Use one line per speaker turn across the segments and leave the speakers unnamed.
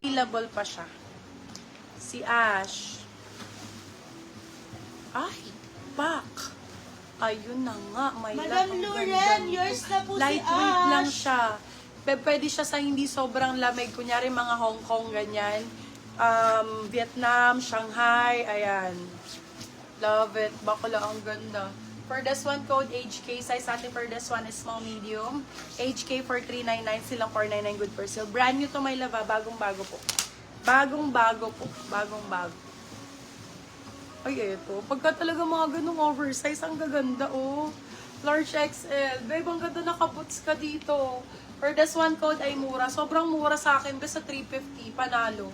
Available pa siya. Si Ash. Ay, back. Ayun na nga, may
Madam Lauren, yours na po si Ash.
Lightweight lang siya. Pwede siya sa hindi sobrang lamig. Kunyari mga Hong Kong, ganyan. Vietnam, Shanghai, ayan. Love it. Bakla, ang ganda. For this one, code HK. Size natin for this one is small, medium. HK for 399. Silang 499 good for sale. Brand new to, may lava. Bagong-bago po. Bagong-bago po. Bagong-bago. Ay, eto. Pagka talaga mga ganung oversize, ang gaganda, oh. Large XL. Babe, ang ganda nakaboots ka dito. For this one, code ay mura. Sobrang mura sa akin. Basta 350. Panalo.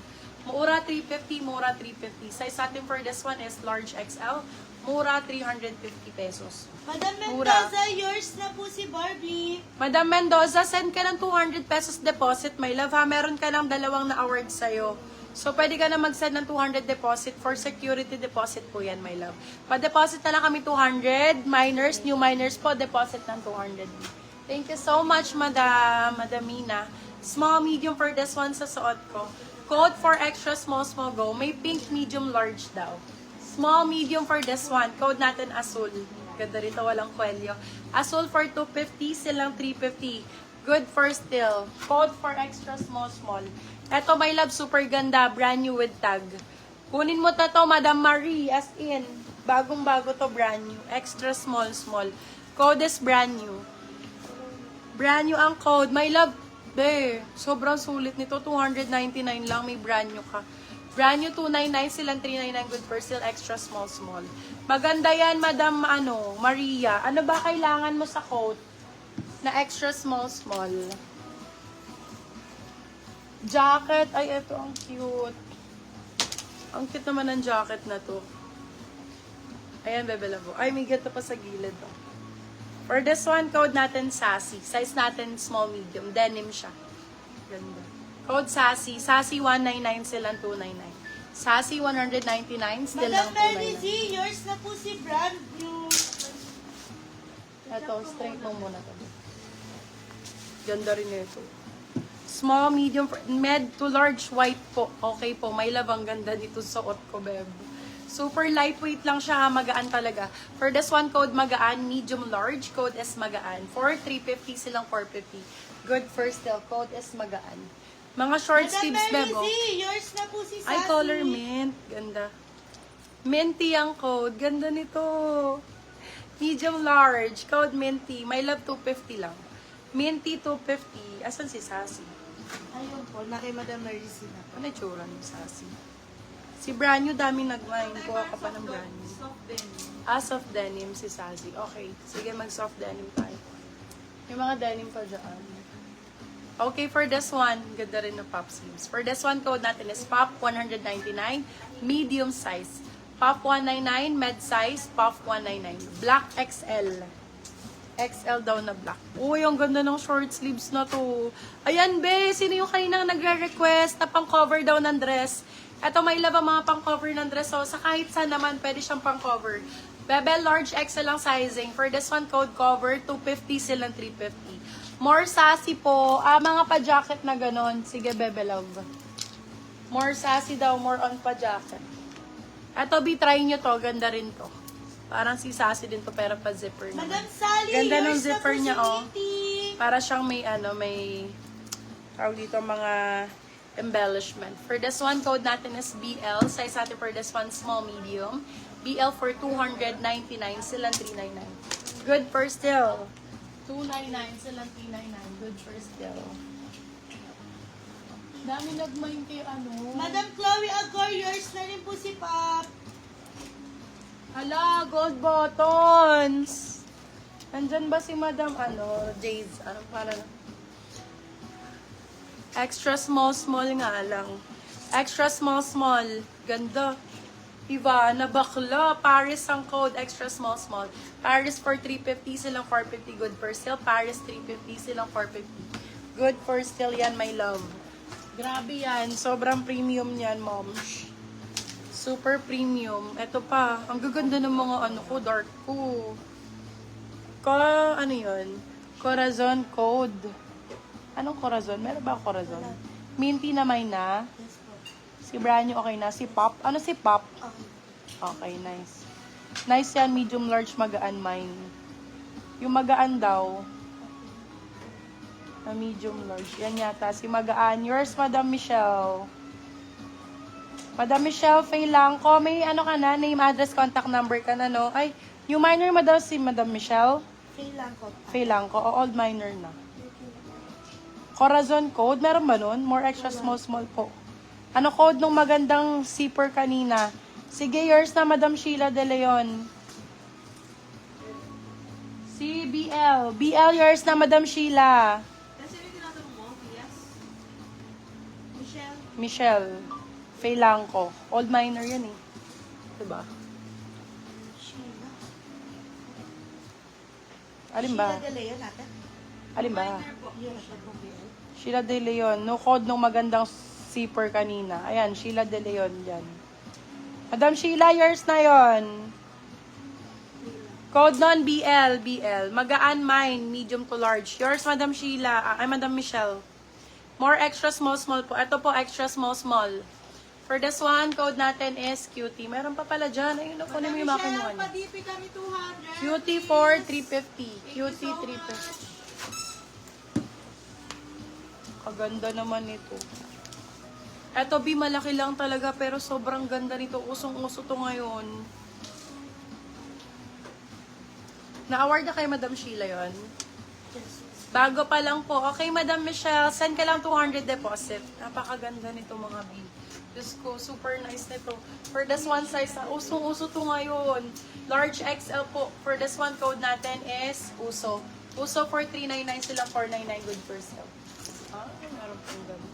Mura 350, mura 350. Size natin for this one is large XL. Mura 350 pesos.
Madam
Mura.
Mendoza, yours na po si Barbie.
Madam Mendoza, send ka ng 200 pesos deposit, my love, ha? Meron ka ng 2 na awards sa'yo. So, pwede ka na mag-send ng 200 deposit. For security deposit po yan, my love. Pa-deposit na lang kami 200. Minors, new minors po, deposit ng 200. Thank you so much, Madamina. Small, medium for this one sa suot ko. Code for extra small, small go. May pink, medium, large daw. Small, medium for this one. Code natin Azul. Ganda rito, walang kwelyo. Azul for 250, silang 350. Good for still. Code for extra small, small. Eto, my love, super ganda. Brand new with tag. Kunin mo to, Madam Marie. As in, bagong-bago to, brand new. Extra small, small. Code is brand new. Brand new ang code. My love, be, sobrang sulit nito. 299 lang, may brand new ka. Brand new 299, silang 399 good for sale, extra small, small. Maganda yan, Madam Maria. Ano ba kailangan mo sa coat na extra small, small? Jacket. Ay, ito, ang cute. Ang cute naman ng jacket na to. Ayan, bebe labo. Ay, may gato pa sa gilid. Oh. For this one, code natin Sassy. Size natin small, medium. Denim siya. Ganda. Code Sassy. Sassy 199, silang 299. Sassy 199, still lang
Madam Mary
299.
Z, yours na po si brand new.
Ito, straight mo muna to. Ganda rin ito. Small, medium, med to large, white po. Okay po, may labang ganda dito sa suot ko, beb. Super lightweight lang siya, magaan talaga. For this one, code magaan, medium, large. Code is magaan. For 350, silang 450. Good for still. Code is magaan. Mga short
Madam
sleeves,
Mary
bebo.
Z, yours na po si Sassy.
Ay, color mint. Ganda. Minty ang code. Ganda nito. Medium large. Code minty. My love 250 lang. Minty 250. Asan si Sassy?
Ayun po, na kay Madam Mary Z na po.
Ano yung tsura ni Sassy? Si brand new, dami nag-wine. Kuha ka pa ng brand new. Soft denim si Sassy. Okay. Sige, mag-soft denim tayo. May mga denim pa dyan. Okay, for this one, ganda rin na pop sleeves. For this one, code natin is POP 199, medium size. POP 199, med size, POP 199. Black XL. XL daw na black. Uy, ang ganda ng short sleeves na to. Ayan, be, sino yung kaninang nagre-request na pang-cover daw ng dress? Eto, may laba mga pang-cover ng dress. So, sa kahit saan naman, pwede siyang pang-cover. Bebe, large XL ang sizing. For this one, code cover, 250 silang 350. More sassy po. Mga pa-jacket na ganon. Sige, bebe love. More sassy daw, more on pa-jacket. Eto, try nyo to. Ganda rin to. Parang si sassy din to, pero pa-zipper naman.
Madam Sally,
Ganda ng
yours na
zipper
po
niya,
si
oh.
Kitty.
Para siyang may tawag dito, mga embellishment. For this one, code natin is BL. Size natin for this one, small, medium. BL for 299, silang 399. Good for still. 299, silang 399. Good for still. Dami nagmain kay
Madam Chloe Agor, yours na rin po si Pop.
Hala, gold buttons. Nandyan ba si Madam, Jade? Anong pangalan? Extra small, small nga lang. Extra small, small. Ganda. Ivana, bakla. Paris ang code. Extra small, small. Paris for 350, silang 450. Good for sale. Paris 350, silang 450. Good for sale yan, my love. Grabe yan. Sobrang premium yan, mom. Super premium. Ito pa. Ang gaganda ng mga ano ko, dark ko. Ano yun? Corazon Code. Anong Corazon? Meron ba Corazon? Minty na may na.
Yes po.
Si Branyo okay na. Si Pop. Ano si Pop?
Okay.
Okay, nice. Nice yan, medium large, magaan mine. Yung magaan daw. Na medium large. Yan yata, si magaan. Yours, Madam Michelle. Madam Michelle, Faye Langko. May ano ka na, name, address, contact number ka na, no? Ay, yung minor mo daw si Madam Michelle.
Faye lang ko.
Faye Langko. O, old minor na. Corazon code, meron ba nun? More extra small po. Ano code nung magandang zipper kanina? Sige, yours na, Madam Sheila De Leon. Si BL. BL, yours na, Madam Sheila.
Kasi yung tinatanong mo, yes? Michelle?
Michelle. Faye Langko. Old minor yan eh. Diba?
Sheila.
Alin ba?
Sheila De Leon natin.
Alin ba?
Yes, po.
Sheila De Leon. No code nung magandang zipper kanina. Ayan, Sheila De Leon dyan. Madam Sheila, yours na yon. Code non BL, BL. Magaan mine, medium to large. Yours, Madam Sheila. Ay, Madam Michelle. More extra small po. Ito po, extra small. For this one, code natin is cutie. Meron pa pala dyan. Ayun, kunin mo yung mga kinuha niyo.
Padipi kami 200.
Cutie for 350. Cutie 350. Kaganda naman nito. Eto, B, malaki lang talaga, pero sobrang ganda nito. Usong-uso to ngayon. Na-award na kay Madam Sheila yon. Bago pa lang po. Okay, Madam Michelle, send ka lang 200 deposit. Napakaganda nito, mga B. Diyos ko, super nice nito. For this one size, usong-uso to ngayon. Large XL po. For this one, code natin is USO. USO for 399 sila, 499 good for sale. Meron pong ganun.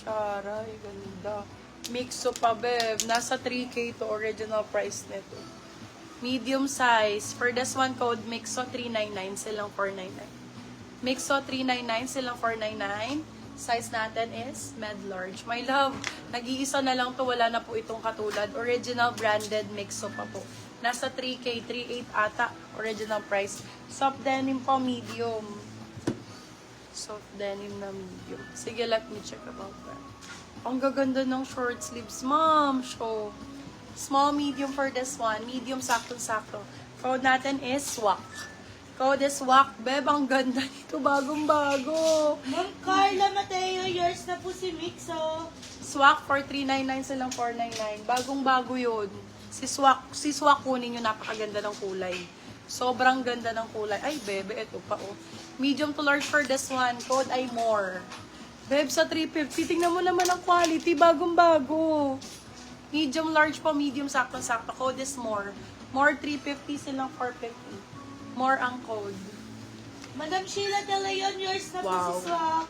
Charay, ganda. Mixo pa, beb. Nasa 3K to original price nito. Medium size. For this one, code Mixo 399 silang 499. Mixo 399 silang 499. Size natin is med large. My love, nag-iisa na lang to. Wala na po itong katulad. Original branded Mixo pa po. Nasa 3K, 3.8 ata. Original price. Soft denim po, medium. Soft denim na medium. Sige, let me check about that. Ang gaganda ng short sleeves, ma'am. Show. Small, medium for this one. Medium, sakto-sakto. Code natin is SWAC. Code is SWAC. Beb, ang ganda nito. Bagong-bago.
Ma'am Carla Mateo, yours na po si Mixo.
SWAC for 399 silang 499. Bagong-bago yun. Si SWAC kunin nyo. Napakaganda ng kulay. Sobrang ganda ng kulay. Ay, bebe, ito pa, oh. Medium to large for this one. Code ay more. Beb, sa 350, tingnan mo naman ang quality. Bagong-bago. Medium, large po, medium, sakto-sakto. Code is more. More 350 silang 450. More ang code.
Madam Sheila De Leon, yours na po
Wow.
si Swak.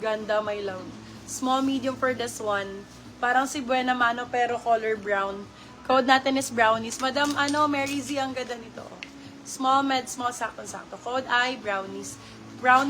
Ganda, my love. Small, medium for this one. Parang si Buena Mano pero color brown. Code natin is brownies. Madam, Mary Z, ang ganda nito. Small, med, small, sakto-sakto. Code ay brownies. Brownies.